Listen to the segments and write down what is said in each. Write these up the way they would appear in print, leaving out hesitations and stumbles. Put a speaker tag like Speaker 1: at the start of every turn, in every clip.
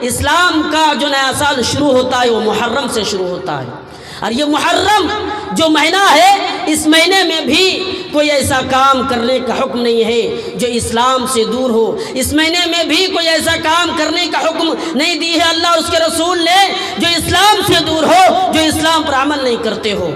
Speaker 1: اسلام کا جو نیا سال شروع ہوتا ہے وہ محرم سے شروع ہوتا ہے، اور یہ محرم جو مہینہ ہے اس مہینے میں بھی کوئی ایسا کام کرنے کا حکم نہیں ہے جو اسلام سے دور ہو، اس مہینے میں بھی کوئی ایسا کام کرنے کا حکم نہیں دی ہے اللہ اور اس کے رسول نے جو اسلام سے دور ہو، جو اسلام پر عمل نہیں کرتے ہو۔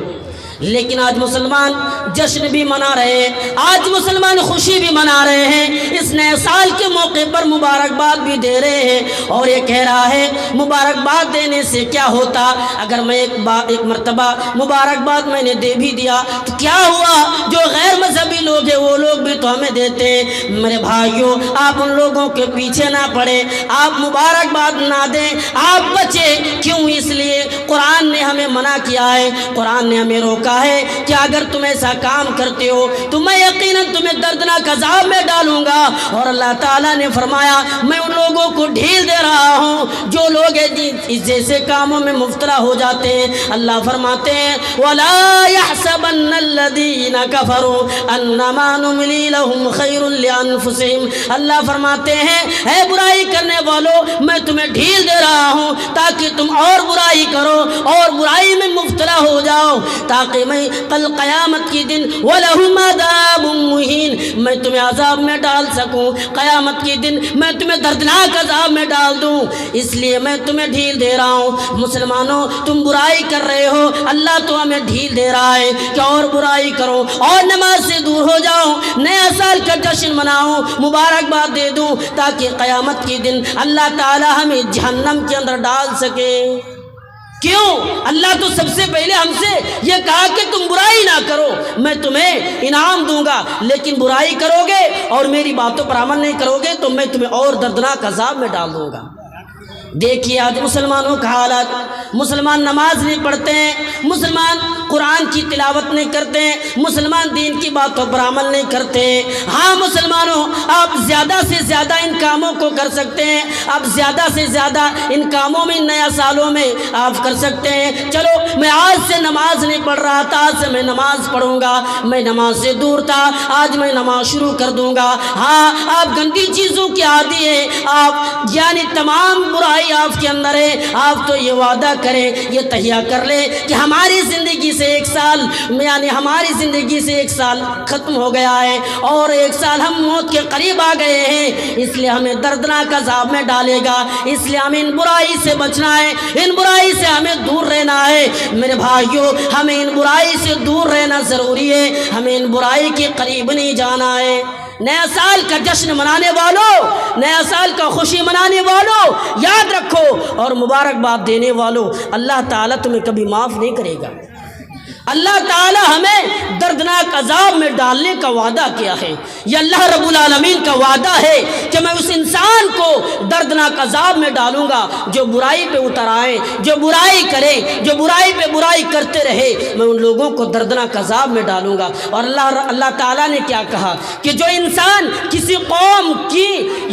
Speaker 1: لیکن آج مسلمان جشن بھی منا رہے ہیں، آج مسلمان خوشی بھی منا رہے ہیں، اس نئے سال کے موقع پر مبارکباد بھی دے رہے ہیں، اور یہ کہہ رہا ہے مبارکباد دینے سے کیا ہوتا، اگر میں ایک مرتبہ مبارکباد میں نے دے بھی دیا تو کیا ہوا، جو غیر مذہبی لوگ ہیں وہ لوگ بھی تو ہمیں دیتے ہیں۔ میرے بھائیوں، آپ ان لوگوں کے پیچھے نہ پڑے، آپ مبارکباد نہ دیں، آپ بچے، کیوں؟ اس لیے قرآن نے ہمیں منع کیا ہے، قرآن نے ہمیں روکا ہے کہ اگر تم ایسا کام کرتے ہو تو میں یقیناً تمہیں دردناک عذاب میں ڈالوں گا، اور اللہ تعالیٰ نے فرمایا میں ان لوگوں کو ڈھیل دے رہا ہوں جو لوگ اس جیسے کاموں میں مبتلا ہو جاتے ہیں۔ اللہ فرماتے ہیں وَلَا يَحْسَبَنَّ الَّذِينَ كَفَرُوا أَنَّمَا نُمْلِي لَهُمْ خَيْرٌ لِأَنفُسِهِمْ۔ اللہ فرماتے ہیں اے برائی کرنے والوں، میں تمہیں ڈھیل دے رہا ہوں تاکہ تم اور برائی کرو اور برائی میں مبتلا ہو جاؤ، تاکہ میں کل قیامت کی دن وَلَهُمْ عَذَابٌ مُّهِينٌ، میں تمہیں عذاب میں ڈال سکوں، قیامت کی دن میں تمہیں دردناک عذاب میں ڈال دوں، اس لیے میں تمہیں ڈھیل دے رہا ہوں۔ مسلمانوں، تم برائی کر رہے ہو، اللہ تو ہمیں ڈھیل دے رہا ہے کہ اور برائی کرو اور نماز سے دور ہو جاؤ، نیا سال کا جشن مناؤ، مبارکباد دے دوں تاکہ قیامت کی دن اللہ تعالی ہمیں جہنم کے اندر ڈال سکے۔ کیوں؟ اللہ تو سب سے پہلے ہم سے یہ کہا کہ تم برائی نہ کرو، میں تمہیں انعام دوں گا، لیکن برائی کرو گے اور میری باتوں پر عمل نہیں کرو گے تو میں تمہیں اور دردناک عذاب میں ڈال دوں گا۔ دیکھیے آج مسلمانوں کا حالت، مسلمان نماز نہیں پڑھتے ہیں، مسلمان قرآن کی تلاوت نہیں کرتے ہیں، مسلمان دین کی باتوں پر عمل نہیں کرتے ہیں۔ ہاں مسلمانوں، آپ زیادہ سے زیادہ ان کاموں کو کر سکتے ہیں، آپ زیادہ سے زیادہ ان کاموں میں نیا سالوں میں آپ کر سکتے ہیں۔ چلو میں آج سے نماز نہیں پڑھ رہا تھا، آج سے میں نماز پڑھوں گا، میں نماز سے دور تھا، آج میں نماز شروع کر دوں گا۔ ہاں آپ گندی چیزوں کے عادی ہیں، آپ یعنی تمام برائی آپ کے اندر ہے، آپ تو یہ وعدہ کریں، یہ تہیہ کر لیں کہ ہماری زندگی سے ایک سال یعنی ہماری زندگی سے ایک سال ختم ہو گیا ہے اور ایک سال ہم موت کے قریب آ گئے ہیں، اس لیے ہمیں دردناک عذاب میں ڈالے گا، اس لیے ہمیں ان برائی سے بچنا ہے، ان برائی سے ہمیں دور رہنا ہے۔ میرے بھائیوں، ہمیں ان برائی سے دور رہنا ضروری ہے، ہمیں ان برائی کے قریب نہیں جانا ہے۔ نیا سال کا جشن منانے والوں، نیا سال کا خوشی منانے والوں، یاد رکھو، اور مبارکباد دینے والوں، اللہ تعالیٰ تمہیں کبھی معاف نہیں کرے گا۔ اللہ تعالی ہمیں دردناک عذاب میں ڈالنے کا وعدہ کیا ہے، یہ اللہ رب العالمین کا وعدہ ہے کہ میں اس انسان کو دردناک عذاب میں ڈالوں گا جو برائی پہ اتر آئے، جو برائی کرے، جو برائی پہ برائی کرتے رہے، میں ان لوگوں کو دردناک عذاب میں ڈالوں گا۔ اور اللہ تعالیٰ نے کیا کہا کہ جو انسان کسی قوم کی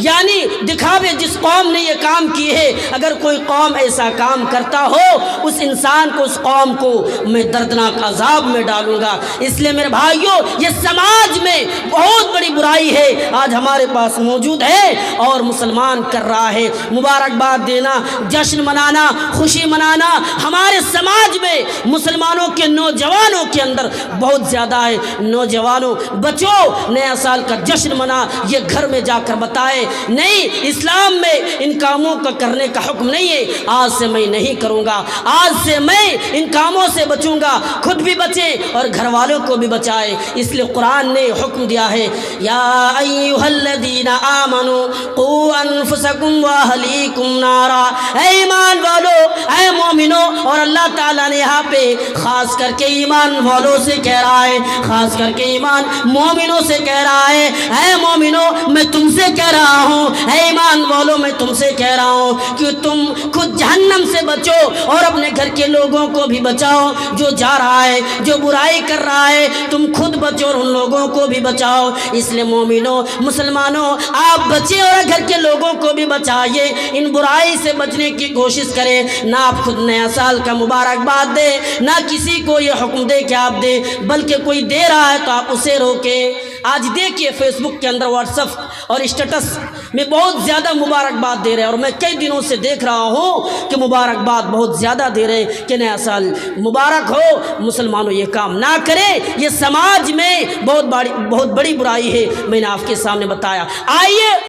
Speaker 1: یعنی دکھاوے جس قوم نے یہ کام کی ہے، اگر کوئی قوم ایسا کام کرتا ہو اس انسان کو، اس قوم کو میں دردناک عذاب میں ڈالوں گا۔ اس لیے میرے بھائیوں، یہ سماج میں بہت بڑی برائی ہے، آج ہمارے پاس موجود ہے اور مسلمان کر رہا ہے۔ مبارکباد دینا، جشن منانا، خوشی منانا ہمارے سماج میں مسلمانوں کے نوجوانوں کے اندر بہت زیادہ ہے۔ نوجوانوں، بچو، نیا سال کا جشن منا، یہ گھر میں جا کر بتائے نہیں، اسلام میں ان کاموں کا کرنے کا حکم نہیں ہے، آج سے میں نہیں کروں گا، آج سے میں ان کاموں سے بچوں گا، خود بھی بچے اور گھر والوں کو بھی بچائے۔ اس لیے قرآن نے حکم دیا ہے یا ایھا الذین آمنوا قوا انفسکم واہلیکم نارا، اے ایمان والو، اے مومنو، اور اللہ تعالیٰ نے یہاں پہ خاص کر کے ایمان والوں سے کہہ رہا ہے، خاص کر کے ایمان مومنوں سے کہہ رہا ہے، اے مومنو میں تم سے کہہ رہا ہوں، اے ایمان والو میں تم سے کہہ رہا ہوں کہ تم خود جہنم سے بچو اور اپنے گھر کے لوگوں کو بھی بچاؤ، جو جا رہا ہے، جو برائی کر رہا ہے، تم خود بچو اور ان لوگوں کو بھی بچاؤ۔ اس لیے مومنوں، مسلمانوں، آپ بچے اور گھر کے لوگوں کو بھی بچائیے، ان برائی سے بچنے کی کوشش کریں۔ نہ آپ خود نیا سال کا مبارکباد دے، نہ کسی کو یہ حکم دے کہ آپ دیں، بلکہ کوئی دے رہا ہے تو آپ اسے روکیں۔ آج دیکھیے فیس بک کے اندر، واٹس ایپ اور اسٹیٹس میں بہت زیادہ مبارکباد دے رہے ہیں، اور میں کئی دنوں سے دیکھ رہا ہوں کہ مبارکباد بہت زیادہ دے رہے ہیں کہ نیا سال مبارک ہو۔ مسلمانوں یہ کام نہ کریں، یہ سماج میں بہت بڑی برائی ہے، میں نے آپ کے سامنے بتایا۔ آئیے